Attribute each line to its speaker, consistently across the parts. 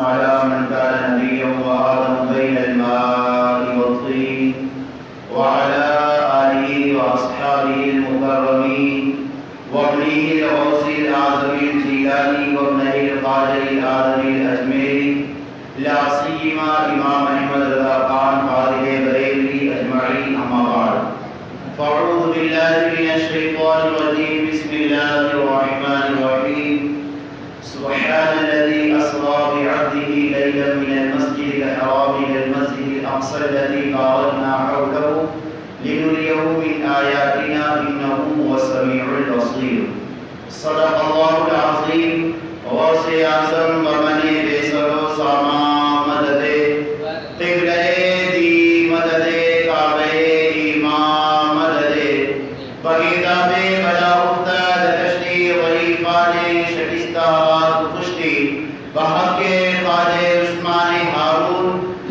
Speaker 1: على من كان نبيا وآدم بين الماء والطين وعلى آله وأصحابه المكرمين وابنه الغوث الأعظم الجيلاني وابنه القادر الآدم الأجمعي لا سيما إمام أحمد رضا خان فاضل بریلوی أجمعين أما بعد فأعوذ بالله من الشيطان الرجيم بسم الله الرحمن الرحيم سبحان الذي أسرى بعبده ليلا من المسجد الحرام إلى المسجد الأقصى الذي باركنا حوله لنريه من آياتنا إنه هو السميع البصير صدق الله العظيم غوث اعظم بمن بسر ساما مدد قبلہ دی مدد کعبہ امام مدد بغیدہ بے بلا افتاد کشتی غریفان شکستہ کشتی بحق خواجہ عثمان ہارون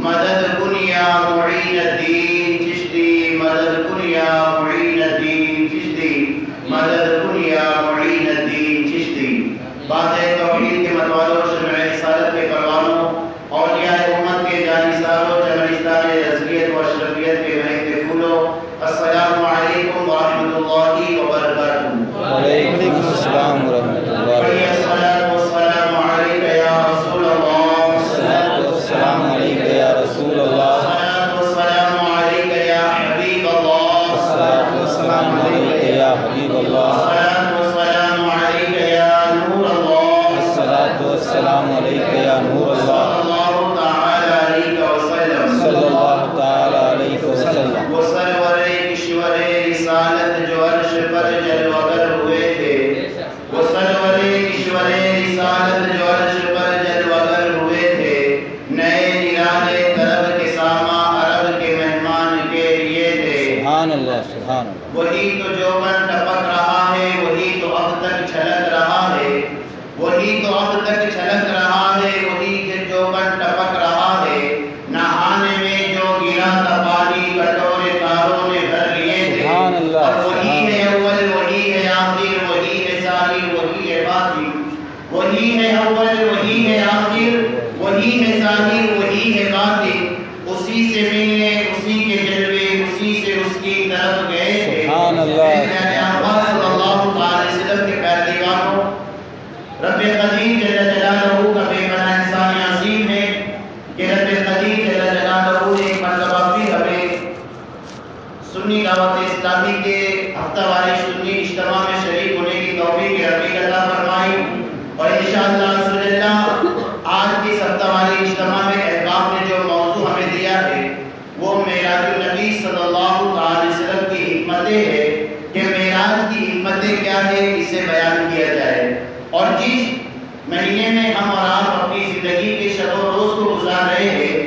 Speaker 1: مدد کن یا معین الدین چشتی مدد کن یا معین الدین چشتی مدد کن یا معین الدین چشتی بات توحید کے متوالوں شمع رسالت کے پروانوں اولیاء امت کے جانثاروں چمنستان رضویت و اشرفیت کے مہکتے پھولوں السلام علیکم ورحمۃ اللہ وبرکاتہ۔
Speaker 2: وعلیکم السلام ورحمۃ اللہ۔
Speaker 1: الصلاۃ والسلام علیک یا رسول اللہ،
Speaker 2: الصلاۃ والسلام علیک یا رسول اللہ،
Speaker 1: الصلاۃ والسلام علیک یا حبیب اللہ،
Speaker 2: الصلاۃ والسلام علیک یا حبیب اللہ،
Speaker 1: الصلاۃ والسلام علیک یا نور اللہ،
Speaker 2: الصلاۃ والسلام علیک یا نور اللہ،
Speaker 1: صلی اللہ تعالی علیہ وسلم۔
Speaker 2: صلی اللہ تعالی علیہ وسلم۔
Speaker 1: وہ سرور کشور رسالت جو عرش پر جلوہ گر ہوئے تھے، وہ سرور کشور رسالت جو عرش پر جلوہ گر ہوئے تھے، نئے نرانے طرب کے ساما عرب کے مہمان کے لیے تھے۔
Speaker 2: سبحان اللہ سبحان اللہ۔
Speaker 1: وہی تو جو من ٹپک رہا ہے، وہی تو اب تک چھلک رہا ہے، وہی تو اب تک چھلک رہا ہے، وہی جو من ٹپک رہا ہے، نہانے میں جو گرا تھا پانی کٹورے تاروں نے بھر لیے تھے۔
Speaker 2: سبحان اللہ۔
Speaker 1: اور وہی ہے اول، وہی ہے آخر، وہی ہے ظاہر، وہی ہے باطن، وہی ہے اول، وہی ہے آخر، وہی ہے ظاہر، وہی ہے باطن، اسی سے ملنے، اسی کے جلوے، اسی سے اس کی طرف گئے تھے۔
Speaker 2: سبحان اللہ۔
Speaker 1: صلی اللہ تعالی وسلم کے پیارے دیوانوں، رب قدیر جل جلالہ کا بے پناہ احسان عظیم ہے کہ رب قدیر جل جلالہ نے ایک مرتبہ پھر ہمیں سنی دعوت اسلامی کے ہفتہ واری سنی اجتماع میں شریک ہونے کی توفیق رفیق عطا فرمائی، اور انشاءاللہ رسول اللہ آج کی ہفتہ واری اجتماع میں احباب نے جو موضوع ہمیں دیا ہے وہ معراج النبی صلی اللہ علیہ وسلم کی حکمتیں ہے کہ معراج کی حکمتیں کیا ہے، اسے بیان کیا جائے۔ اور جس مہینے میں ہم اور آپ اپنی زندگی کے شب و روز کو گزار رہے ہیں،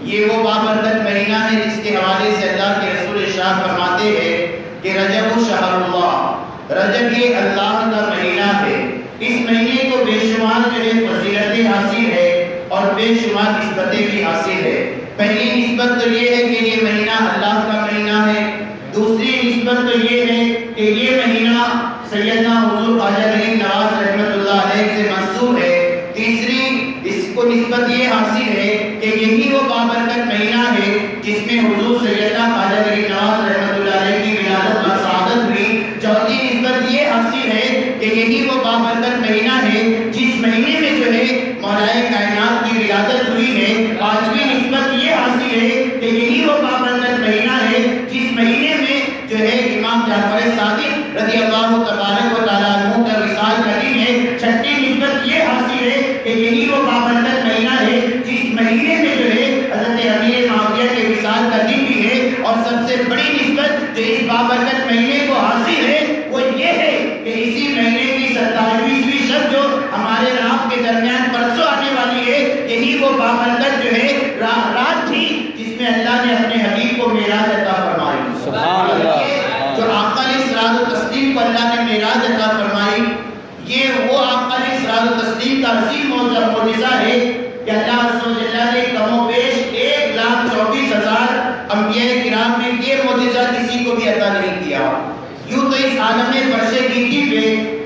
Speaker 1: یہ وہ بابرکت مہینہ ہے جس کے حوالے سے اللہ کے رسول ارشاد فرماتے ہیں کہ رجب شہر اللہ، رجب یہ اللہ کا مہینہ ہے۔ اس مہینے کو بے شمار جو ہے فضیلتیں حاصل ہے اور بے شمار نسبتیں بھی حاصل ہے۔ پہلی نسبت تو یہ ہے کہ یہ مہینہ اللہ کا مہینہ ہے، دوسری نسبت تو یہ ہے کہ یہ مہینہ سیدنا حضور خواجہ غریب نواز رحمۃ اللہ علیہ سے منسوب ہے، تیسری اس کو نسبت یہ حاصل ہے کہ یہی وہ بابرکت مہینہ ہے جس میں حضور سیدنا خواجہ غریب نواز رحمۃ اللہ علیہ کی ولادت و سعادت ہوئی، چوتھی نسبت یہ حاصل ہے کہ یہی وہ بابرکت مہینہ ہے جس مہینے میں جو ہے مولا کائنات کی ولادت ہوئی ہے، پانچویں نسبت یہ حاصل ہے کہ یہی وہ بابرکت مہینہ ہے جس مہینے میں جو ہے امام جعفر صادق رضی اللہ تبارک و تعالیٰ عنہ کا وصال قریب ہے، چھٹی نسبت یہ حاصل ہے کہ یہی وہ بابرکت مہینہ ہے جس مہینے میں جو ہے حضرت امیر معاویہ کے وصال کا دن بھی ہے، اور سب سے بڑی نسبت جو اس بابرکت مہینے کو حاصل ہے وہ یہ ہے کہ اسی مہینے کی 27ویں شب جو ہمارے رات کے درمیان پرسوں آنے والی ہے، یہی وہ بابرکت جو ہے رات تھی جس میں اللہ نے اپنے حبیب کو معراج عطا فرمائی۔
Speaker 2: سبحان اللہ۔
Speaker 1: جو آقا علیہ الصلوۃ والتسلیم کو اللہ نے معراج عطا فرمائی، یہ وہ آقا علیہ الصلوۃ والتسلیم کا عظیم معجزہ ہے کہ اللہ رسول اللہ نے کم و بیش 1,24,000 انبیاء کرام میں یہ معجزہ کسی کو بھی عطا نہیں کیا۔ یوں تو اس عالم فرش گیتی پہ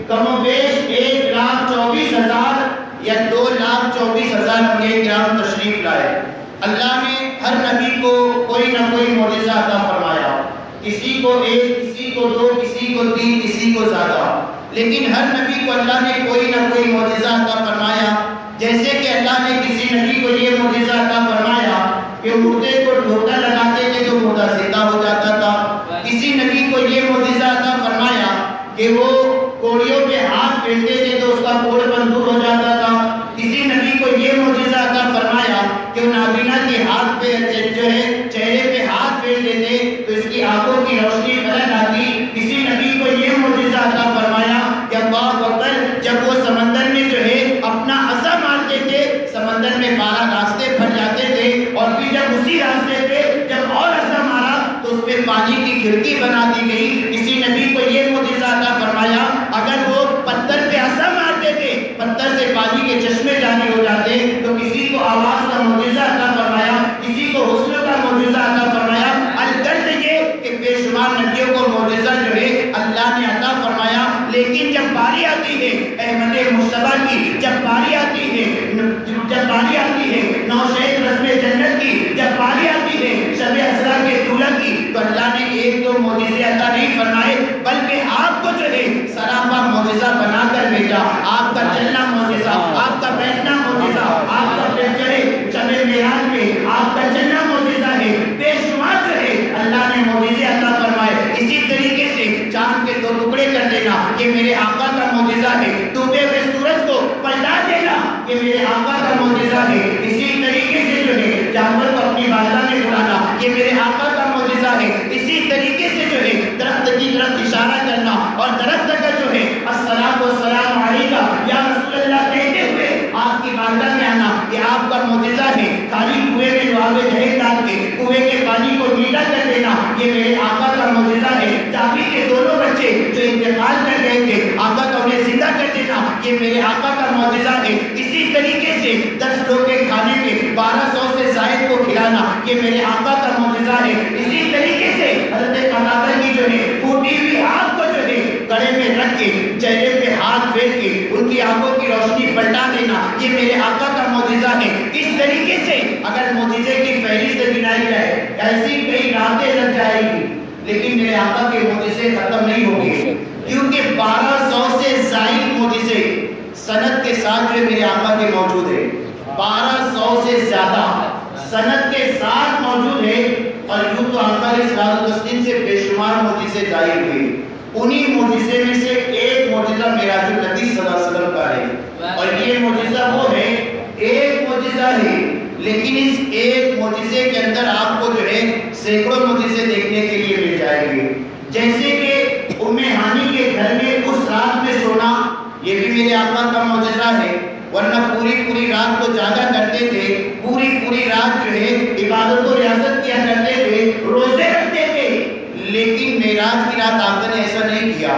Speaker 1: کم و بیش 1,24,000 یا 2,24,000 انبیاء کرام تشریف لائے. اللہ نے ہر نبی کو کوئی نہ کوئی معجزہ عطا فرمایا. کسی کو ایک، کسی کو دو، کسی کو تین، کسی کو زیادہ. لیکن ہر نبی کو اللہ نے کوئی نہ کوئی معجزہ عطا فرمایا. جیسے کہ اللہ نے کسی نبی کو یہ معجزہ عطا فرمایا کہ مردے کو ٹھوکر لگاتے تھے تو مردہ زندہ ہو جاتا تھا. کسی نبی کو یہ معجزہ عطا فرمایا کہ وہ کوڑیوں پہ ہاتھ پھیرتے تھے تو اس کا کوڑ بند ہو جاتا تھا. کسی نبی کو یہ معجزہ عطا فرمایا کہ وہ نابینا کے ہاتھ پہ جو ہے چہرے پہ ہاتھ پھیر دیتے تو اس کی آنکھوں کی روشنی بدل آتی. کسی نبی کو یہ معجزہ عطا فرمایا کہ اللہ اکبر جب وہ سمندر میں جو ہے اپنا عصا مارتے تھے سمندر میں 12 راستے پھٹ جاتے تھے اور پھر جب اسی راستے پہ جب اور عصا مارا تو اس پہ پانی کی کھڑکی بنا دی گئی. کسی نبی کو یہ معجزہ عطا فرمایا اگر وہ پتھر پہ عصا مارتے تھے پتھر سے پانی کے چشمے جاری ہو جاتے. تو کسی کو آواز کا معجزہ عطا فرمایا, کسی کو حسن کا معجزہ عطا فرمایا. الغرض یہ کہ بے شمار نبیوں کو معجزہ جو ہے اللہ نے عطا فرمایا. لیکن جب باری آتی ہے احمد مصطفیٰ کی, جب باری آتی ہے نوشہد رسم جنت کی, جب باری آتی ہے شب اسرا کے دولہ کی, تو اللہ نے ایک دو معجزے عطا نہیں فرمائے بلکہ آپ کو جو ہے سراپا معجزہ بنا کر بھیجا. آپ کا چلنا معجزہ, آپ کا بیٹھنا معجزہ, آپ کا شب معراج میں آپ کا چلنا معجزہ ہے. بے شمار جو ہے اللہ نے معجزے عطا فرمائے. اسی طریقے سے چاند کے 2 ٹکڑے کر دینا یہ میرے آقا کا معجزہ ہے. ڈوبے ہوئے سورج کو پلٹا دینا یہ میرے آقا کا معجزہ ہے. اسی طریقے سے جو ہے جانور کو اپنی بارگاہ میں بلانا یہ میرے آقا کا معجزہ ہے. اسی طریقے سے جو ہے درخت کی طرف اشارہ کرنا اور درخت کا جو ہے السلام والسلام علیکہ یا رسول اللہ کہتے ہوئے آپ کی بارگاہ میں آنا یہ آپ کا معجزہ ہے. خالی کنویں میں لعاب زہر ڈال کے کنویں کے پانی کو میٹھا کر دینا یہ میرے آقا کا معجزہ ہے. جابر کے دونوں بچے جو انتقال کر گئے تھے آقا کا انہیں زندہ کر دینا یہ میرے آقا کا معجزہ ہے. اسی طریقے سے 10 لوگ کے کھانے میں 1200 سے زائد کو کھلانا یہ میرے آقا کا معجزہ ہے. اسی طریقے سے حضرت قتادہ کی جو ہے پھوٹی ہوئی آنکھ کو جو ہے گڑے میں رکھ کے چہرے پہ ہاتھ پھیر کے ان کی آنکھوں کی روشنی پلٹا دینا یہ میرے آقا کا معجزہ ہے. اس طریقے سے اگر معجزے کی فہرست گنائی جائے ایسی کئی راتیں لگ جائے گی لیکن میرے آقا کے معجزے ختم نہیں ہوں گے کیونکہ 1200 سے زائد معجزے سند کے ساتھ جو میرے آقا کے موجود ہے. 1200 سے زیادہ سند کے ساتھ موجود ہے. اور یوں تو آقا علیہ الصلوۃ والتسلیم سے بے شمار معجزے ظاہر ہوئے. انہی معجزے میں سے ایک معجزہ معراج النبی صلی اللہ علیہ وسلم کا ہے. اور یہ معجزہ وہ ہے ایک معجزہ ہے لیکن اس ایک معجزے کے اندر آپ کو جو ہے سینکڑوں معجزے دیکھنے کے لیے مل جائیں گے. جیسے کہ ام ہانی کے گھر میں اس رات میں سونا یہ بھی میرے آقا کا معجزہ ہے. ورنہ پوری رات کو جاگا کرتے تھے, پوری رات جو ہے عبادت و ریاضت کیا کرتے تھے, روزے رکھتے تھے. لیکن معراج کی رات آقا نے ایسا نہیں کیا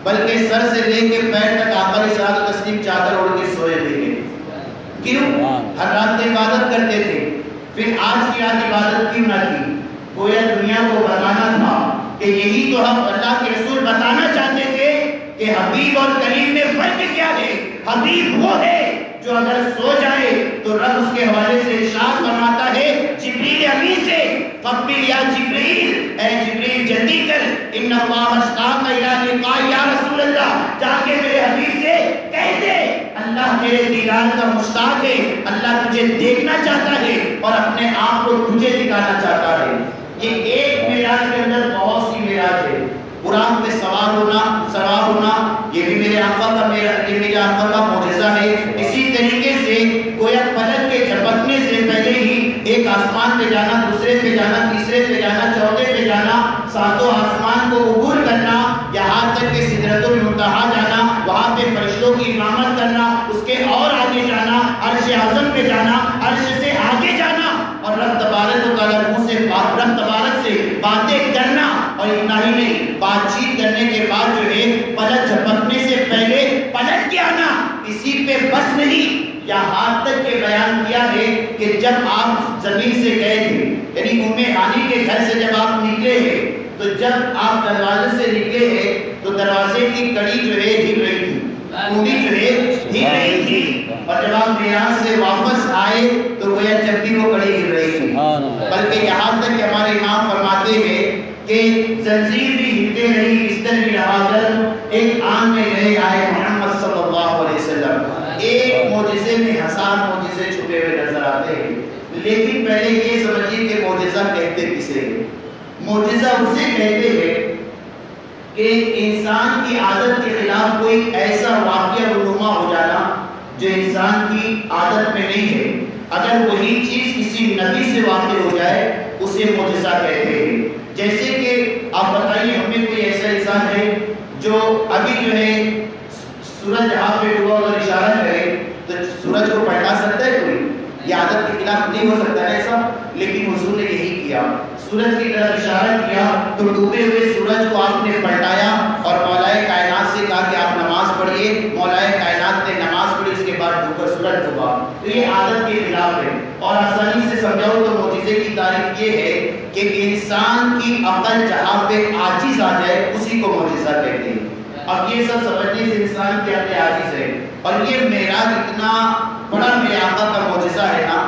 Speaker 1: بلکہ سر سے لے کے پیر تک آقا علیہ الصلوۃ والتسلیم چادر اوڑھ کے سوئے تھے. کیوں؟ ہر رات عبادت کرتے تھے. پھر آج کی رات عبادت کیوں نہ کی؟ گویا دنیا کو بتانا تھا کہ یہی تو ہم اللہ کے رسول بتانا چاہتے تھے کہ حبیب اور کریم میں فرق کیا ہے. حبیب وہ ہے جو اگر سو جائے تو رب اس کے حوالے سے ارشاد فرماتا ہے جبریل امین سے فقبل یا جبریل, اے جبریل جلدی کر, ان اللہ اشتاق الی لقاء یا رسول اللہ, جا کے میرے حبیب سے کہہ دے اللہ میرے دیدار کا مشتاق ہے, اللہ تجھے دیکھنا چاہتا ہے اور اپنے آپ کو تجھے دکھانا چاہتا ہے. یہ ایک معراج کے اندر بہت سی معراج ہے. قرآن پہ سوار ہونا یہ بھی میرے آقا کا معجزہ ہے. اسی طریقے سے گویا پلک کے جھپکنے سے پہلے ہی ایک آسمان پہ جانا, دوسرے پہ جانا, تیسرے پہ جانا, چوتھے پہ جانا, 7 آسمان کو عبور کرنا, یہاں تک کہ سدرۃ المنتہا جانا, وہاں پہ فرشتوں کی امامت کرنا, اس کے اور آگے جانا, عرش اعظم پہ جانا, عرش سے آگے جانا اور رب تبارک و تعالیٰ رب تبارک سے باتیں کرنا. اور اتنا ہی نہیں, بات چیت کرنے کے بعد جو ہے پلک جھپکنے سے پہلے پلٹ کے آنا. اسی پہ بس نہیں, یہاں تک کہ بیان کیا ہے کہ جب آپ زمین سے گئے تھے یعنی ام ہانی کے گھر سے جب آپ نکلے ہیں تو جب آپ دروازے سے نکلے ہیں تو دروازے کی کڑی جو ہے ہل رہی تھی, کنڈی جو ہے ہل رہی تھی. اور جب آپ معراج سے واپس آئے تو گویا جب بھی وہ کڑی گر رہی تھی، بلکہ یہاں تک کہ ہمارے امام فرماتے ہیں کہ زنجیر بھی ہلتے رہی، بستر بھی رہا کر ایک آن میں گئے آئے محمد صلی اللہ علیہ وسلم۔ ایک معجزے میں ہزار معجزے چھپے ہوئے نظر آتے ہیں، لیکن پہلے یہ سمجھیے کہ معجزہ کہتے کسے ہیں؟ معجزہ اسے کہتے ہیں کہ انسان کی عادت کے خلاف کوئی ایسا واقعہ رونما ہو جانا جو انسان کی عادت میں نہیں ہے، اگر وہی چیز کسی نبی سے واقع ہو جائے اسے معجزہ کہتے ہیں۔ جیسے کہ آپ بتائیے ہم میں کوئی ایسا انسان ہے جو ابھی جو ہے سورج جہاں پہ ڈوبا اگر اشارہ کرے تو سورج کو پلٹا سکتا ہے کوئی؟ یہ عادت کے خلاف نہیں ہو سکتا ہے ایسا، لیکن حضور نے یہی کیا، سورج کی طرف اشارہ کیا تو ڈوبے ہوئے سورج کو آپ نے پلٹایا اور مولائے کائنات سے کہا کہ آپ نماز پڑھیے، مولائے کائنات نے نماز پڑھی، اس کے بعد ڈوبا سورج ڈوبا۔ تو یہ عادت کے خلاف ہے، اور آسانی سے سمجھاؤ تو معجزے کی تعریف یہ ہے کہ انسان کی عقل جہاں پہ عاجز آ جائے اسی کو معجزہ کہتے ہیں۔ اب یہ سب سمجھنے سے انسان کیا عاجز ہے، اور یہ معراج اتنا بڑا میرے آقا کا معجزہ ہے نا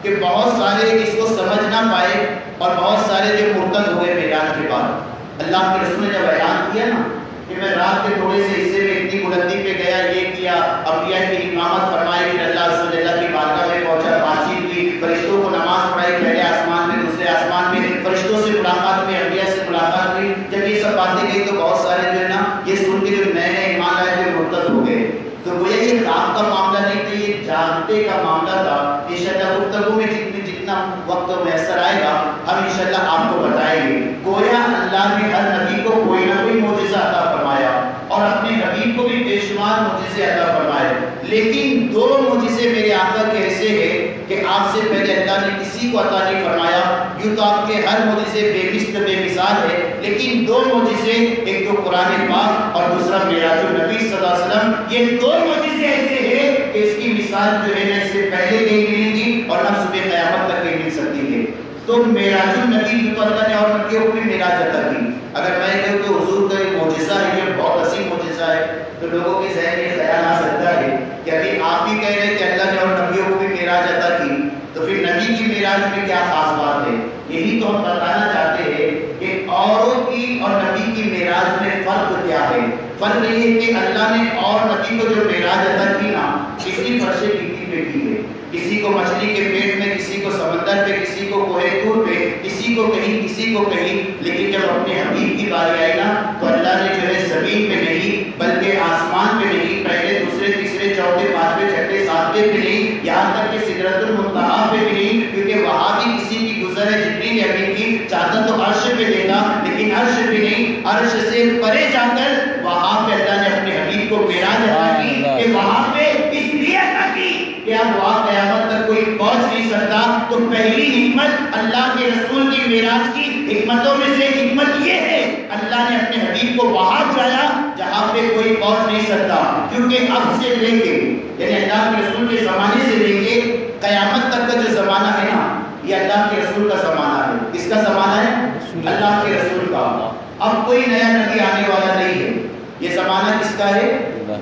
Speaker 1: کہ بہت سارے اس کو سمجھ نہ پائے، اور بہت سارے جو مرتد ہوئے معراج کے بعد۔ اللہ کے رسول نے جب اعلان کیا نا کہ میں رات کے تھوڑے سے حصے میں اتنی بلندی پہ گیا، یہ کیا، انبیاء کی امامت فرمائی، پھر اللہ رسول اللہ کی بارگاہ میں پہنچا، بات چیت کی، فرشتوں کو نماز پڑھائی، پہلے آسمان میں دوسرے آسمان میں، فرشتوں سے ملاقات میں، انبیاء سے ملاقات ہوئی، جب یہ سب باتیں گئی تو بہت سارے جو ہے نا یہ سن کے جو نئے نئے ایمان لائے تھے مرتد ہو گئے۔ تو گویا یہ خواب کا معاملہ نہیں تھا، یہ جانتے کا معاملہ تھا۔ انشاءاللہ گفتگو میں جتنا وقت میسر آئے گا ہم انشاءاللہ آپ کو بتائیں گے۔ گویا اللہ نے ہر نبی کو کوئی نہ کوئی معجزہ عطا فرمایا، اور اپنے حبیب کو بھی بے شمار معجزے عطا فرمائے، لیکن دو معجزے میرے آقا کے ایسے ہیں کہ آپ سے پہلے اللہ نے کسی کو عطا نہیں فرمایا۔ یوں تو آپ کے ہر معجزے بے مثل بے مثال ہے، لیکن دو معجزے، ایک تو قرآن پاک اور دوسرا معراج النبی صلی اللہ علیہ وسلم، یہ دو معجزے ایسے ہیں کہ اس کی مثال جو ہے نہ اس سے پہلے نہیں ملے گی اور نہ صبح قیامت تک نہیں مل سکتی ہے۔ تو معراج النبی جو اللہ نے اور نبیوں کو بھی معراج عطا کی۔ اگر میں کہوں کہ حضور کا یہ معجزہ ہے، یہ بہت عظیم معجزہ ہے، تو لوگوں کے ذہن میں خیال آ سکتا ہے کہ ابھی آپ ہی کہہ رہے ہیں کہ اللہ نے اور نبیوں کو بھی معراج عطا کی، تو پھر نبی کی معراج میں کیا خاص بات ہے؟ یہی تو ہم بتانا چاہتے ہیں کہ اوروں کی اور نبی کی معراج میں فرق کیا ہے۔ فرق یہ ہے کہ اللہ نے اور نبی کو جو معراج عطا کی نا کسی فرش گیتی پہ کی ہے، کسی کو مچھلی کے پیٹ میں، کسی کو سمندر پہ، کسی کو کوہ طور پہ، کسی کو کہیں کسی کو کہیں، لیکن جب اپنے حبیب کی باری آئی نا تو اللہ نے جو ہے زمین پہ نہیں بلکہ آسمان پہ نہیں، پہلے دوسرے تیسرے چوتھے پانچویں چھٹے ساتویں پہ نہیں، یہاں تک کہ سدرۃ المنتہا پہ بھی نہیں، کیونکہ وہاں بھی کسی کی گزر ہے جبریل امین کی، چاہتا تو عرش پہ دیتا لیکن عرش پہ نہیں، عرش سے پرے جا کر وہاں پہ اللہ نے اپنے حبیب کو معراج عطا کی کہ وہاں پہ اس لیے عطا کی کہ اب وہاں قیامت تک کوئی پہنچ نہیں سکتا۔ تو پہلی حکمت اللہ کے رسول کی معراج کی حکمتوں میں سے حکمت یہ ہے اللہ نے اپنے حبیب کو وہاں بلایا جہاں پہ کوئی پہنچ نہیں سکتا، کیونکہ اب سے لے کے یعنی اللہ کے رسول کے زمانے سے لے کے قیامت تک کا جو زمانہ ہے نا یہ اللہ کے رسول کا زمانہ ہے۔ کس کا زمانہ ہے؟ اللہ کے رسول کا۔ اب کوئی نیا نبی آنے والا نہیں ہے، یہ زمانہ کس کا ہے؟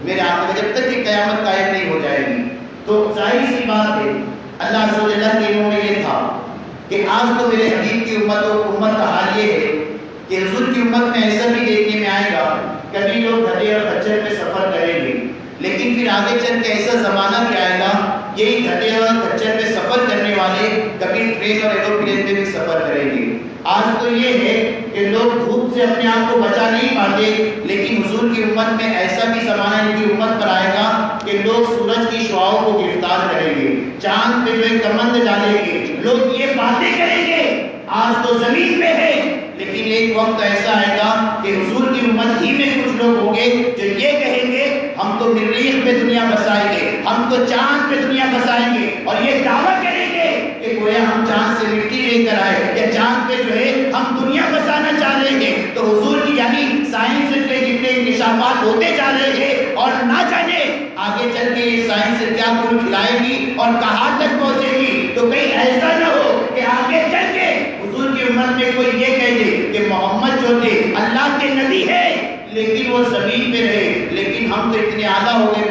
Speaker 1: میرے آقا کا، جب تک کہ قیامت قائم نہیں ہو جائے گی۔ تو ظاہر سی بات ہے اللہ صلی اللہ کے علم میں یہ تھا کہ آج تو میرے حبیب کی امت کا حال یہ ہے کہ حضور کی امت میں ایسا بھی دیکھنے میں آئے گا کبھی لوگ گدھے اور خچر میں سفر کریں گے، لیکن پھر آگے چل کے ایسا زمانہ بھی آئے گا یہی گدھے اور خچر میں سفر کرنے والے کبھی ٹرین اور ایروپلین میں بھی سفر کریں گے۔ آج تو یہ ہے کہ لوگ دھوپ سے اپنے آپ کو بچا نہیں پاتے، لیکن حضور کی امت میں ایسا بھی زمانہ ان کی امت پر آئے گا کہ لوگ سورج کی شعاؤں کو گرفتار کریں گے، چاند پہ جو کمند ڈالیں گے، لوگ یہ باتیں کریں گے۔ آج تو زمین پہ ہے، لیکن ایک وقت ایسا آئے گا کہ حضور کی امت ہی میں کچھ لوگ ہوں گے جو یہ کہیں گے ہم تو مریخ پہ دنیا بسائیں گے، ہم تو چاند پہ دنیا بسائیں گے، اور یہ دعویٰ کریں گے کہ گویا ہم چاند سے مٹی لے کر آئے یا چاند پہ جو ہے ہم دنیا بسانا چاہ رہے ہیں۔ تو حضور کی یعنی سائنس کے جتنے انکشافات ہوتے جا رہے ہیں اور نہ جانے آگے چل کے یہ سائنس کیا کل کھلائے گی اور کہاں تک پہنچے گی، تو کہیں ایسا نہ ہو کہ آگے چل کے حضور کی امت میں کوئی یہ کہہ دے کہ محمد جو تھے اللہ کے نبی ہے لیکن وہ زمین پہ رہے، لیکن ہم تو اتنے اعلیٰ ہو گئے،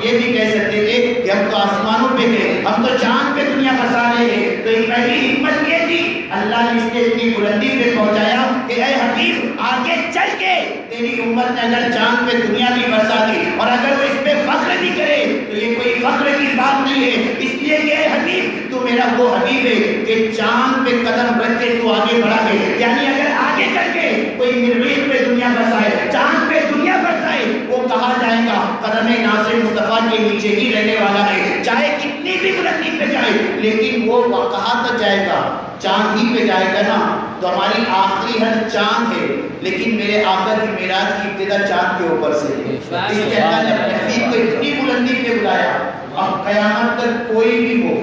Speaker 1: یہ بھی کہہ سکتے تھے کہ ہم تو آسمانوں پہ گئے، ہم تو چاند پہ دنیا بسا رہے ہیں۔ تو ایک پہلی حکمت یہ تھی، اللہ نے اس کے اتنی بلندی پہ پہنچایا کہ اے حبیب آگے چل کے تیری امت نے اگر چاند پہ دنیا بھی بسا دی اور اگر وہ اس پہ فخر بھی کرے تو یہ کوئی فخر کی بات نہیں ہے، اس لیے کہ اے حبیب تو میرا وہ حبیب ہے کہ چاند پہ قدم رکھ کے تو آگے بڑھا ہے۔ یعنی اگر آگے چل کے کوئی مریخ پہ دنیا بسائے، چاند پہ دنیا بسائے، وہ کہا جائے گا قدم ناصر مصطفیٰ کے نیچے ہی رہنے والا ہے، چاہے کتنی بھی بلندی پہ جائے، لیکن وہ کہاں تک جائے گا؟ چاند ہی پہ جائے گا نا۔ تو ہماری آخری حد چاند ہے، لیکن میرے آقا کی معراج کی ابتدا چاند کے اوپر سے ہے۔ اس کے اللہ نے اپنے حبیب کو اتنی بلندی پہ بلایا۔ اب قیامت تک کوئی بھی ہو،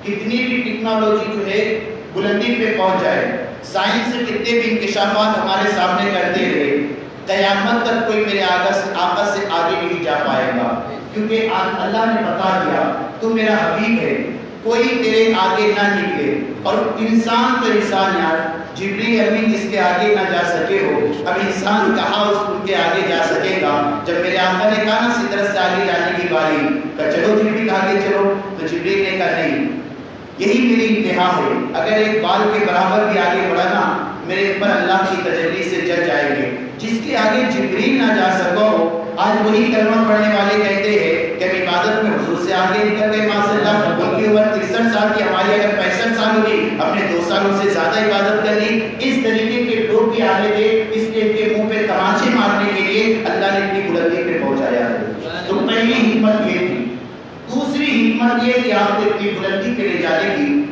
Speaker 1: کتنی بھی ٹیکنالوجی جو ہے بلندی پہ پہنچ جائے، سائنس سے کتنے بھی انکشافات ہمارے سامنے کرتے رہے، قیامت تک کوئی میرے آقا سے آگے نہیں جا پائے گا، کیونکہ اللہ نے بتا دیا تو میرا حبیب ہے، کوئی تیرے آگے نہ نکلے۔ اور انسان تو انسان یار، جبریل امین جس کے آگے نہ جا سکے ہو، اب انسان کہاں ان کے آگے جا سکے گا؟ جب میرے آقا نے کہا نا سدرت سے آگے جانے کی باری، کہا چلو جبریل آگے چلو، تو جبریل نے کہا نہیں، یہی میری انتہا ہے، اگر ایک بال کے برابر بھی آگے بڑھا نا میرے اوپر اللہ کی تجلی سے جل جائیں گے۔ جس کے آگے جبریل نہ جا سکو، آج وہی کلمہ پڑھنے والے کہتے ہیں کہ ہم عبادت میں حضور سے آگے نکل گئے ماشاءاللہ، ان کی عمر 63 سال کی، ہماری اگر 65 سال ہوگی، ہم نے 2 سالوں سے زیادہ عبادت کر لی۔ اس طریقے کے لوگ بھی آگے تھے، اس لیے ان کے منہ پہ تماچے مارنے کے لیے اللہ نے اتنی بلندی پہ پہنچایا ہے۔ تو پہلی حکمت یہ تھی۔ دوسری حکمت یہ کہ آپ کو اتنی بلندی پہ لے جانے کی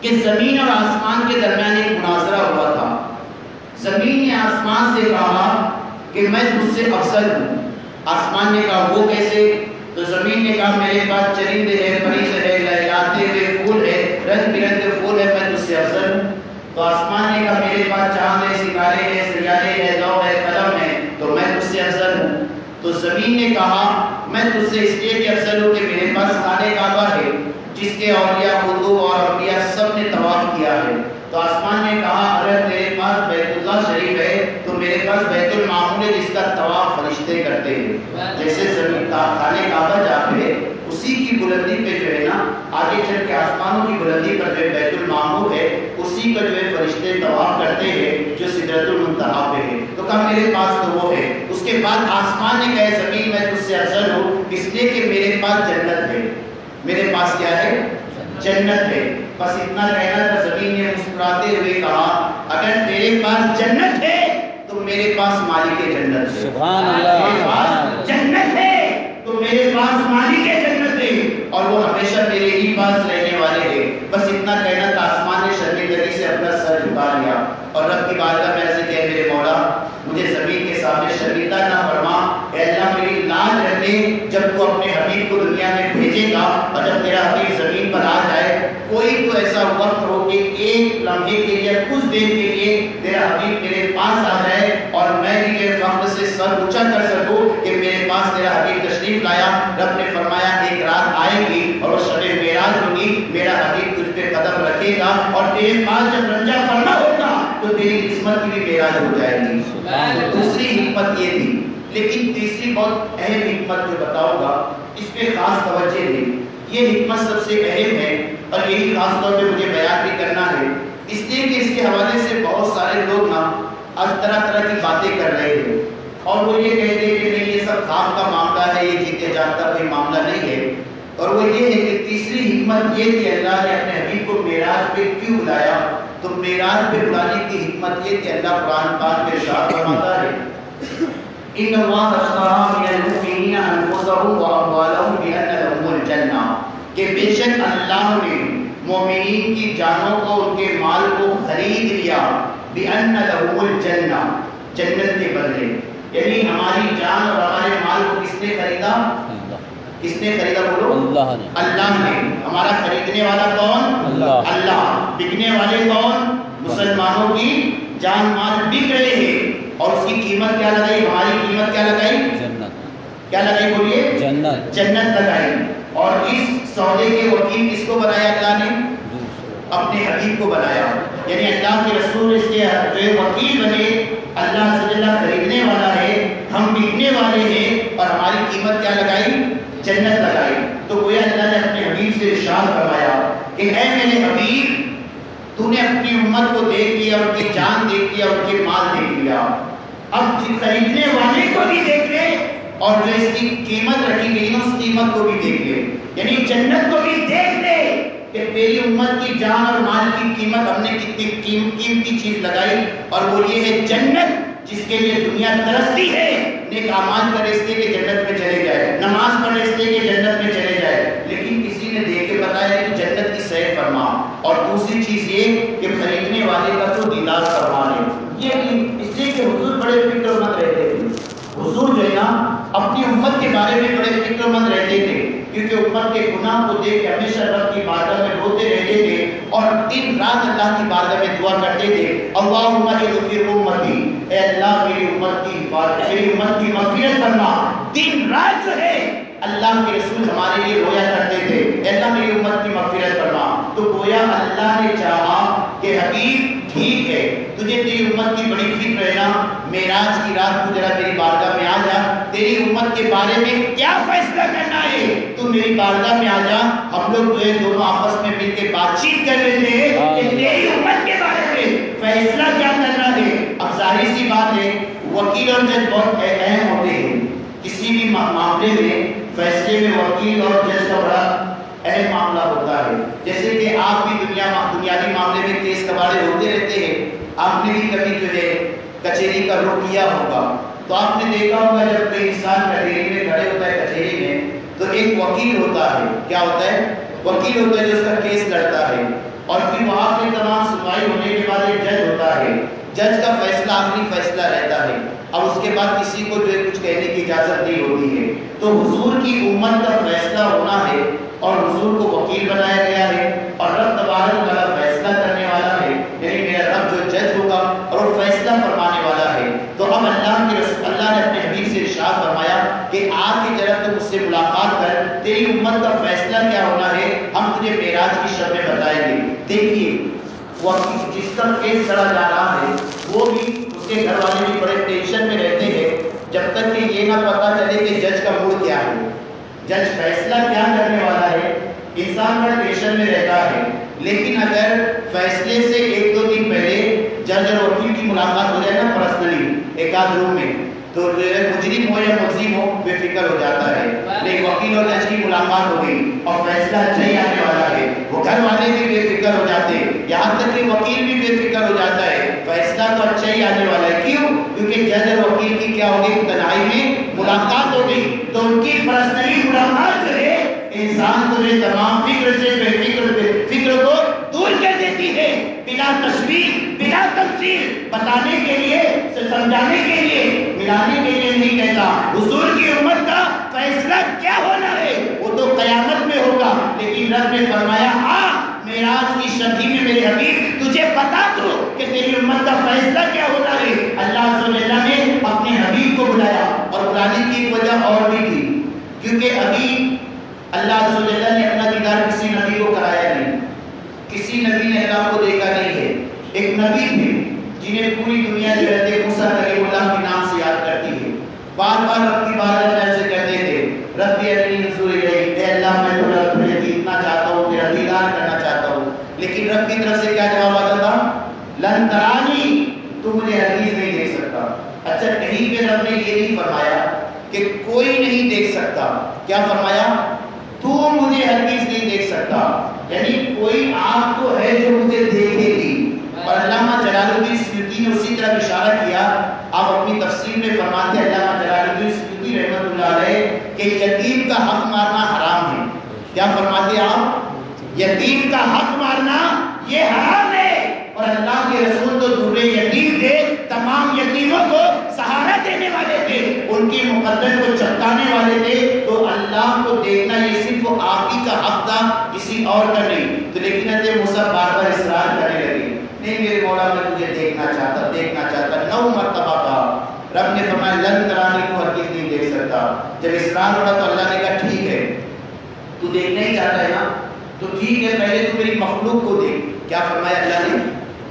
Speaker 1: کہ زمین اور آسمان کے درمیان ایک مناظرہ ہوا تھا۔ زمین نے آسمان سے کہا کہ میں تجھ سے افضل ہوں۔ آسمان نے کہا وہ کیسے؟ تو زمین نے کہا میرے پاس چرندے ہیں، پرندے ہیں، لہلاتے ہوئے پھول ہے، رنگ برنگے پھول ہے، میں تجھ سے افضل ہوں۔ تو آسمان نے کہا میرے پاس چاند ہے، ستارے ہیں، سیارے ہیں، لوح ہے، قلم ہے، تو میں تجھ سے افضل ہوں۔ تو زمین نے کہا میں تجھ سے اس لیے کہ افضل ہوں کہ میرے پاس خانہ کعبہ ہے، جس کے اولیاء قطب اور انبیاء سب نے طواف کیا ہے۔ تو آسمان نے کہا اگر تیرے پاس بیت اللہ شریف ہے تو میرے پاس بیت المعمور ہے، جس کا طواف فرشتے کرتے ہیں۔ جیسے زمین کا خانہ کعبہ جا پہ اسی کی بلندی پہ جو ہے نا، آگے چل کے آسمانوں کی بلندی پر جو بیت المعمور ہے، اسی کا جو ہے فرشتے طواف کرتے ہیں، جو سدرۃ المنتہا پہ ہے۔ تو کہا میرے پاس تو وہ ہے۔ اس کے بعد آسمان نے کہا زمین میں تجھ سے افضل ہوں اس لیے کہ میرے پاس جنت ہے۔ میرے پاس کیا ہے؟ جنت ہے۔ بس اتنا کہنا تھا۔ زمین نے مسکراتے ہوئے کہا اگر تیرے پاس جنت ہے تو میرے پاس مالک جنت ہے۔
Speaker 2: سبحان اللہ۔
Speaker 1: میرے پاس جنت ہے تو میرے پاس مالک جنت ہے، اور وہ ہمیشہ میرے ہی پاس رہنے والے ہیں۔ بس اتنا کہنا تھا۔ آسمان نے شرمندگی سے اپنا سر جھکا لیا اور رب کی بارگاہ میں ایسے کہ میرے مولا مجھے زمین کے سامنے شرمندہ نہ فرما، اے اللہ میری لاج رکھ لے جب تو اپنے حبیب کو دنیا میں بھیجے گا، اور جب میرا حبیب زمین پر آ جائے کوئی تو ایسا وقت ہو کہ ایک لمحے کے لیے کچھ دیر کے لیے تیرا حبیب میرے پاس آ جائے اور میں بھی میرے فخر سے سر اونچا کر سکوں کہ میرے پاس تیرا حبیب تشریف لایا۔ رب نے فرمایا ایک رات آئے گی اور وہ شب معراج ہوگی، میرا حبیب تجھ پہ قدم رکھے گا اور تیرے پاس جب رنجا فرما ہوگا تو تیری قسمت کی بھی معراج ہو جائے گی۔ دوسری حکمت یہ تھی۔ لیکن تیسری بہت اہم حکمت جو بتاؤں گا اس پہ خاص توجہ دیں، یہ حکمت سب سے اہم ہے اور یہی خاص طور پہ مجھے بیان بھی کرنا ہے، اس لیے کہ اس کے حوالے سے بہت سارے لوگ نا آج طرح طرح کی باتیں کر رہے ہیں اور وہ یہ کہتے ہیں کہ نہیں یہ سب خواب کا معاملہ ہے، یہ جیتے جاگتا کوئی معاملہ نہیں ہے۔ اور وہ یہ ہے کہ تیسری حکمت یہ کہ اللہ نے اپنے حبیب کو معراج پہ کیوں بلایا؟ تو معراج پہ بلانے کی حکمت یہ کہ اللہ قرآن پاک میں ارشاد فرماتا ہے ان اللہ اشتری من المؤمنین انفسهم واموالهم بان لهم الجنہ، کہ بے شک اللہ نے مومنین کی جانوں کو ان کے مال کو خرید لیا، بان لهم الجنہ، جنت کے بدلے۔ یعنی ہماری جان اور ہمارے مال کو کس نے خریدا؟ کس نے خریدا؟ بولو
Speaker 2: اللہ نے۔
Speaker 1: اللہ نے۔ ہمارا خریدنے والا کون؟
Speaker 2: اللہ۔
Speaker 1: اللہ۔ بکنے والے کون؟ مسلمانوں کی جان مال بک رہے ہیں اور اس کی قیمت کیا لگائی؟ ہماری قیمت کیا لگائی؟
Speaker 2: جنت۔
Speaker 1: کیا لگائی بولیے؟
Speaker 2: جنت۔
Speaker 1: جنت لگائی۔ اور اس سودے کے وکیل کس کو بنایا اللہ نے؟ اپنے حبیب کو بنایا۔ یعنی اللہ کے رسول اس کے جو وکیل بنے، اللہ سے اللہ خریدنے والا ہے، ہم بکنے والے ہیں، اور ہماری قیمت کیا لگائی؟ جنت لگائی۔ تو گویا اللہ نے اپنے حبیب سے ارشاد فرمایا کہ اے میرے حبیب، تو نے اپنی امت کو دیکھ لیا، ان کی جان دیکھ لیا، ان کے مال دیکھ لیا، اب خریدنے والے کو بھی دیکھ لے اور جو اس کی قیمت رکھی گئی اس قیمت کو بھی دیکھ لے، یعنی جنت کو بھی دیکھ لے کہ میری امت کی جان اور مال کی قیمت ہم نے کتنی قیمتی چیز لگائی، اور وہ یہ ہے جنت، جس کے لیے دنیا ترستی ہے۔ نیک اعمال کرے اس لیے کہ جنت میں چلے جائے، نماز پڑھے اس لیے کہ جنت میں چلے جائے، لیکن کسی نے دیکھ کے بتایا کہ جنت کی سیر فرما، اور دوسری چیز یہ کہ خریدنے والے کا تو دیدار فرما لے۔ یہ اس لیے کہ حضور بڑے فکر مند رہتے تھے، حضور جو ہے نا اپنی امت کے بارے میں بڑے فکر مند رہتے تھے، کیونکہ امت کے گناہ کو دیکھ کے ہمیشہ رب کی بارگاہ میں روتے رہتے تھے، اور دن رات اللہ کی بارگاہ میں دعا کرتے تھے، اللہم اغفر امتی، اے اللہ میری امت کی حفاظت، میری امت کی مغفرت فرما۔ دن رات جو ہے اللہ کے رسول ہمارے لیے رویا کرتے تھے، اے اللہ میری امت کی مغفرت فرما۔ تو گویا اللہ نے چاہا کہ حبیب ٹھیک ہے، تجھے تیری امت کی بڑی فکر ہے نا، معراج کی رات تو ذرا میری بارگاہ میں آ جا، تیری امت کے بارے میں کیا فیصلہ کرنا ہے تو میری بارگاہ میں آ جا، ہم لوگ جو ہے دونوں آپس میں مل کے بات چیت کر لیتے ہیں کہ تیری امت کے بارے میں فیصلہ کیا کرنا ہے۔ اب ظاہر سی بات ہے وکیل اور جج بہت اہم ہوتے ہیں، کسی بھی معاملے میں فیصلے میں وکیل اور جج کا بڑا اہم معاملہ ہوتا ہے۔ جیسے کہ آپ بھی دنیاوی معاملے میں کیس کباڑے ہوتے رہتے ہیں، آپ نے بھی کبھی جو ہے کچہری کا رخ کیا ہوگا، تو آپ نے دیکھا ہوگا جب کوئی انسان کچہری میں کھڑے ہوتا ہے کچہری میں، تو ایک وکیل ہوتا ہے، کیا ہوتا ہے؟ وکیل ہوتا ہے جو اس کا کیس لڑتا ہے، اور پھر وہاں سے تمام سنوائی ہونے کے بعد ایک جج ہوتا ہے، جج کا فیصلہ آخری فیصلہ رہتا ہے، اب اس کے بعد کسی کو جو ہے کچھ کہنے کی اجازت نہیں ہوتی ہے۔ تو حضور کی امت کا فیصلہ ہونا ہے، اور حضور کو وکیل بنایا گیا ہے، اور رب تبارک و تعالیٰ فیصلہ کرنے والا ہے، یعنی میرا رب جو جج ہوگا اور وہ فیصلہ فرمانے والا ہے۔ تو اب اللہ نے اپنے حبیب سے ارشاد فرمایا کہ آج کی طرف تو مجھ سے ملاقات کر، تیری امت کا فیصلہ کیا ہونا ہے ہم تجھے معراج کی شب میں بتائیں گے۔ دیکھیے وہ جس کا کیس لڑا جا رہا ہے وہ بھی، اس کے گھر والے بھی بڑے ٹینشن میں رہتے ہیں، جب تک کہ یہ نہ پتا چلے کہ جج کا موڈ کیا ہے، جج فیصلہ کیا کرنے والا ہے، انسان بڑے ٹینشن میں رہتا ہے۔ لیکن اگر فیصلے سے ایک دو دن پہلے جج اور وکیل کی ملاقات ہو جائے نا پرسنلی ایک آدھ روم میں، تو مجرم ہو یا ملزم ہو بے فکر ہو جاتا ہے۔ لیکن وکیل اور جج کی ملاقات ہو گئی اور فیصلہ اچھا ہی آنے والا ہے، وہ گھر والے بھی بے فکر ہو جاتے ہیں، یہاں تک کہ وکیل بھی بے فکر ہو جاتا ہے، فیصلہ تو اچھا ہی آنے والا ہے۔ کیوں؟ کیونکہ جج اور وکیل کی کیا ہو گئی؟ تنہائی میں ملاقات ہو گئی۔ تو ان کی پرسنلی ملاقات جو ہے انسان کو تمام فکر سے بے فکر کو دور کر دیتی ہے، بلا تشبیہ بلا تمثیل، بتانے کے لیے، سمجھانے کے لیے، ملانے کے لیے نہیں کہتا۔ حضور کی امت کا فیصلہ کیا ہونا ہے وہ تو قیامت میں ہوگا، لیکن رب نے فرمایا معراج کی شب میں میرے حبیب تجھے بتا دو کہ تیری امت کا فیصلہ کیا ہونا ہے۔ اللہ سبحانہ وتعالیٰ نے اپنے حبیب کو بلایا، اور بلانے کی ایک وجہ اور بھی تھی، کیونکہ ابھی اللہ سبحانہ وتعالیٰ نے اپنا دیدار کسی نبی کو کرایا نہیں، کسی نبی نے اللہ کو دیکھا نہیں ہے۔ ایک نبی تھے جنہیں پوری دنیا جو رہتے موسیٰ کلیم اللہ کے نام سے یاد کرتی ہے، بار بار رب کی بارگاہ میں ایسے کہتے تھے رب ارنی انظر الیک، اے اللہ میں تجھے دیکھنا چاہتا ہوں، تیرا دیدار کرنا چاہتا ہوں، لیکن رب کی طرف سے کیا جواب آتا تھا؟ لن ترانی، تو مجھے ہرگز نہیں دیکھ سکتا۔ اچھا کہیں پہ رب نے یہ نہیں فرمایا کہ کوئی نہیں دیکھ سکتا، کیا فرمایا؟ تو مجھے ہرگز نہیں دیکھ سکتا، یعنی کوئی آنکھ تو ہے جو مجھے دیکھے گی۔ اور علامہ جلال الدین سیوطی نے اسی طرح اشارہ کیا، آپ اپنی تفسیر میں فرماتے ہیں علامہ جلال الدین سیوطی رحمۃ اللہ علیہ کہ یتیم کا حق مارنا حرام ہے۔ کیا فرماتے ہیں آپ؟ یتیم کا حق مارنا یہ حرام ہے، اور اللہ کے رسول تو دورے یتیم تھے، تمام یتیموں کو سہارا دینے والے تھے، ان کی مقدر کو چپکانے والے تھے۔ تو اللہ کو دیکھنا یہ صرف آپ ہی کا حق تھا، کسی اور کا نہیں۔ تو لیکن حضرت موسیٰ بار بار اصرار کرنے لگے، نہیں میرے مولا میں تجھے دیکھنا چاہتا، 9 مرتبہ کہا۔ رب نے فرمایا لن ترانی، کو ہرگز نہیں دیکھ سکتا۔ جب اصرار ہوا تو اللہ نے کہا ٹھیک ہے، تو دیکھنا ہی چاہتا ہے نا، تو ٹھیک ہے پہلے تو میری مخلوق کو دیکھ۔ کیا فرمایا اللہ نے؟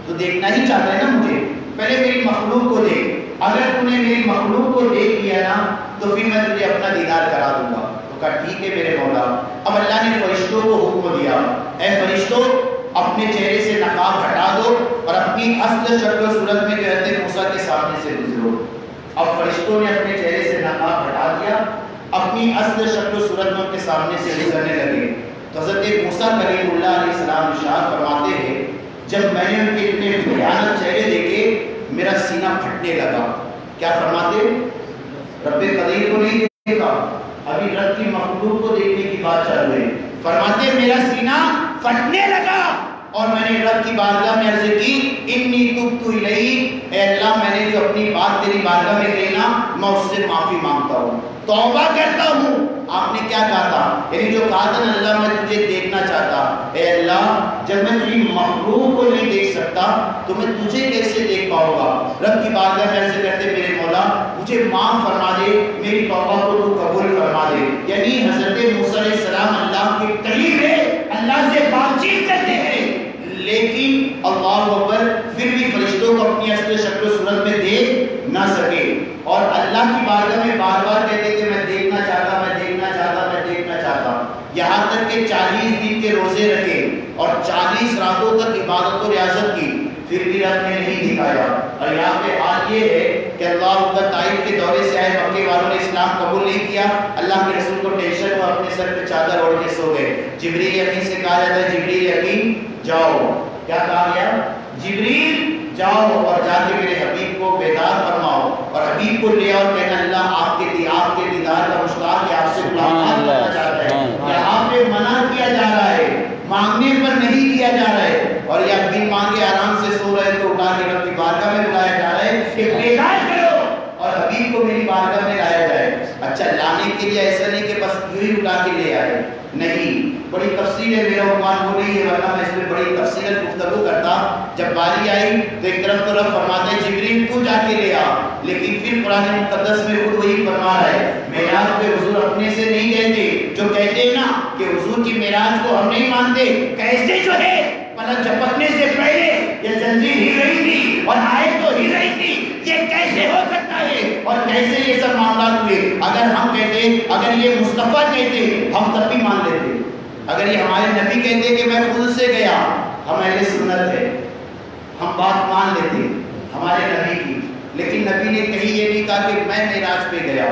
Speaker 1: تو دیکھنا ہی چاہتا ہے نا مجھے، پہلے میری مخلوق کو دیکھ۔ اگر تو نے میری مخلوق کو دیکھ لیا نا تو پھر میں تجھے اپنا دیدار کرا دوں گا. تو کہا ٹھیک ہے میرے مولا. اب اللہ نے فرشتوں کو حکم دیا, اے فرشتوں اپنے چہرے سے نقاب ہٹا دو اور اپنی اصل شکل و صورت میں جو حضرت موسیٰ کے سامنے سے گزرو. اب فرشتوں نے اپنے چہرے سے نقاب ہٹا دیا, اپنی اصل شکل و صورت میں ان کے سامنے سے گزرنے لگے. تو حضرت موسیٰ کلیم اللہ علیہ السلام ارشاد فرماتے ہیں جب میں نے ان کے اتنے بھیانک چہرے دیکھے میرا سینہ پھٹنے لگا. کیا فرماتے؟ رب قدیر کو نہیں دیکھا, ابھی رب کی مخلوق کو دیکھنے کی بات چل رہی. فرماتے میرا سینہ پھٹنے لگا اور میں نے رب کی بارگاہ میں عرض کی انی تبت الیک, اے اللہ میں نے جو اپنی بات تیری بارگاہ میں کہی نا میں اس سے معافی مانگتا ہوں, توبہ کرتا ہوں. آپ نے کیا کہا تھا؟ یعنی جو کہا تھا نا اللہ میں تجھے دیکھنا چاہتا, اے اللہ جب میں تیری مخلوق کو نہیں دیکھ سکتا تو میں تجھے کیسے دیکھ پاؤں گا. رب کی بارگاہ میں عرض کرتے میرے مولا مجھے معاف فرما دے, میری توبہ کو تو قبول فرما دے. یعنی حضرت موسیٰ علیہ السلام اللہ کے قریب ہے, اللہ سے بات چیت کرتے ہیں, لیکن اللہ اکبر پھر بھی فرشتوں کو اپنی اصل شکل و صورت میں دیکھ نہ سکے اور اللہ کی بارگاہ میں بار بار کہتے کہ میں دیکھنا چاہتا, میں دیکھنا چاہتا, میں دیکھنا چاہتا. یہاں تک کہ 40 دن کے روزے رکھے اور 40 راتوں تک عبادت و ریاضت کی, پھر بھی رب نے نہیں دکھایا. اور یہاں پہ حال یہ ہے کہ اللہ اکبر طائف کے دورے سے آئے مکے والوں نے اسلام قبول نہیں کیا. اللہ کے رسول کو ٹینشن ہوا, اپنے سر پہ چادر اوڑھ کے سو گئے. جبریل امین سے کہا جاتا ہے جبریل امین جاؤ, کیا کہا گیا؟ جبریل جاؤ اور جا کے میرے حبیب کو بیدار فرماؤ اور حبیب کو لے آؤ, کہنا اللہ آپ کے دیدار کا مشتاق ہے, آپ سے ملاقات کرنا چاہتا ہے. یہاں پہ منع کیا جا رہا ہے, مانگنے پر نہیں کیا جا رہا ہے, اور یا بن مانگے آرام سے سو رہے تو اٹھا کے رب کی بارگاہ میں بلایا جا رہا ہے کہ بیدار کرو اور حبیب کو میری بارگاہ میں لایا جائے. اچھا لانے کے لیے ایسا نہیں کہ بس یوں ہی اٹھا کے لے آئے, نہیں, بڑی تفصیل ہے, میرا عنوان وہ نہیں ہے ورنہ میں اس میں بڑی تفصیل گفتگو کرتا. جب باری آئی تو ایک طرف تو رب فرماتا ہے جبریل تو جا کے لے آ, لیکن پھر قرآن مقدس میں خود وہی فرما رہا ہے معراج پہ حضور اپنے سے نہیں کہتے, جو کہتے ہیں نا کہ حضور کی معراج کو ہم نہیں مانتے, کیسے جو ہے پلک جھپکنے سے پہلے یہ زنجیر ہل رہی تھی اور آیت تو ہل رہی تھی, یہ کیسے ہو سکتا ہے اور کیسے یہ سب معاملات ہوئے. اگر ہم کہتے, اگر یہ مصطفیٰ کہتے ہم تب بھی مان لیتے, اگر یہ ہمارے نبی کہتے کہ میں خود سے گیا, ہم اہل سنت ہے, ہم بات مان لیتے ہمارے نبی کی. لیکن نبی نے کہیں یہ نہیں کہا کہ میں معراج پہ گیا,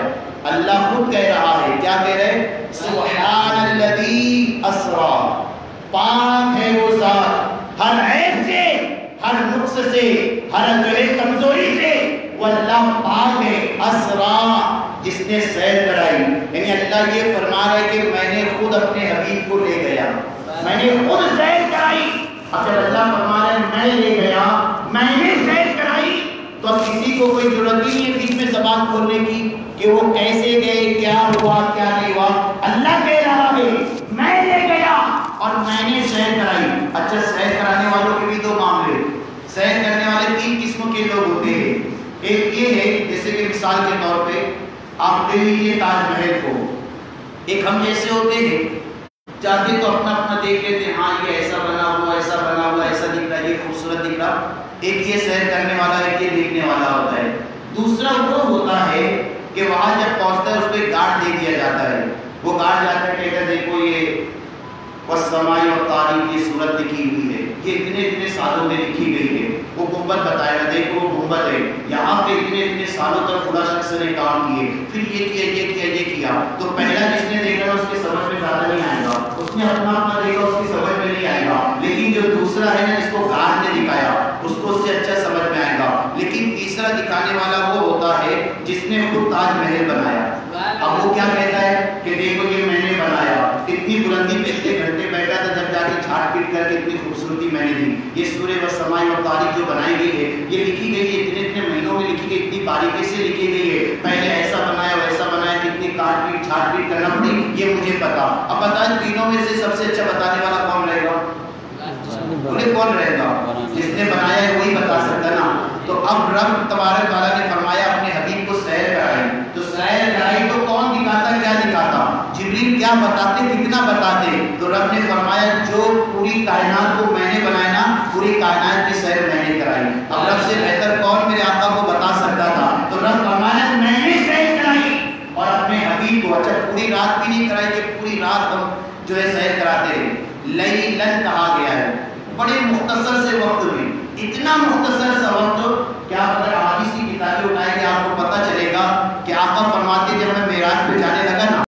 Speaker 1: اللہ خود کہہ رہا ہے. کیا کہہ رہے؟ سبحان الذی اسرا, پاک ہے وہ ذات ہر عیب سے, ہر نقص سے, ہر جو ہے کمزوری سے, وہ اللہ پاک ہے. اسرا جس نے سیر کرائی, یعنی اللہ یہ فرما رہا ہے کہ میں نے خود اپنے حبیب کو لے گیا, میں نے خود سیر کرائی. اب جب اللہ فرما رہا ہے میں لے گیا, میں نے سیر کرائی, تو اب کسی کو کوئی ضرورت نہیں ہے بیچ میں زبان کھولنے کی کہ وہ کیسے گئے, کیا ہوا, کیا نہیں ہوا. اللہ کہہ رہا ہے میں لے گیا اور میں نے سیر کرائی. اچھا سیر کرانے والوں کے بھی دو معاملے, سیر کرنے والے 3 قسم کے لوگ ہوتے ہیں. ایک یہ ہے جیسے کہ مثال کے طور پہ آپ لے لیجیے تاج محل کو, ایک ہم جیسے ہوتے ہیں جاتے تو اپنا اپنا دیکھ لیتے ہیں, ہاں یہ ایسا بنا ہوا, ایسا بنا ہوا, ایسا دکھ رہا ہے, یہ خوبصورت دکھ رہا. ایک یہ سیر کرنے والا ہے, یہ دیکھنے والا ہوتا ہے. دوسرا وہ ہوتا ہے کہ وہاں جب پہنچتا ہے اس کو ایک گارڈ دے دیا جاتا ہے, وہ گارڈ جا کر کہتا ہے دیکھو یہ والسماء والطارق کی صورت لکھی ہوئی ہے, یہ اتنے سالوں میں لکھی گئی ہے. وہ گنبد بتائے گا, دیکھو وہ گنبد ہے, یہاں پہ اتنے سالوں تک خدا شخص نے کام کیے, پھر یہ کیا, یہ کیا, یہ کیا. تو پہلا جس نے دیکھا اس کے سمجھ میں زیادہ نہیں آئے گا, اس نے اپنا اپنا دیکھا اس کی سمجھ میں نہیں آئے گا. لیکن جو دوسرا ہے نا جس کو گارڈ نے دکھایا اس کو اس سے اچھا سمجھ میں آئے گا. لیکن تیسرا دکھانے والا وہ ہوتا ہے جس نے خود تاج محل بنایا. اب وہ کیا کہتا ہے کہ دیکھو یہ میں نے بنایا, اتنی بلندی پہ اتنے گھنٹے بیٹھا تھا, جب جا کے چھاٹ پیٹ کر کے اتنی خوبصورتی میں نے دی. یہ سورہ والسماء والطارق جو بنائی گئی ہے یہ لکھی گئی ہے, اتنے مہینوں میں لکھی گئی, اتنی باریکی سے لکھی گئی ہے. پہلے ایسا بنایا ویسا بنایا, کتنی کاٹ پیٹ چھاٹ پیٹ کرنا پڑی, یہ مجھے پتا. اب بتائیں تینوں میں سے سب سے اچھا بتانے والا کون رہے گا؟ بولے کون رہے گا؟ جس نے بنایا ہے وہی بتا سکتا نا. تو اب رب تبارک تعالیٰ نے فرمایا اپنے حبیب کو سیر کرائی, تو سیر کرائی تو کون دکھاتا, کیا دکھاتا؟ جبریل کیا بتاتے, کتنا بتاتے؟ تو رب نے فرمایا جو پوری کائنات کو میں نے بنایا نا, پوری کائنات کی سیر میں نے کرائی. اب رب سے بہتر کون میرے آقا کو بتا سکتا تھا قلیلاً کہا گیا ہے، بڑے مختصر سے وقت میں، اتنا مختصر سا وقت کہ آپ اگر احادیث کی کتابیں اٹھائیں گے آپ کو پتہ چلے گا کہ آقا فرماتے جب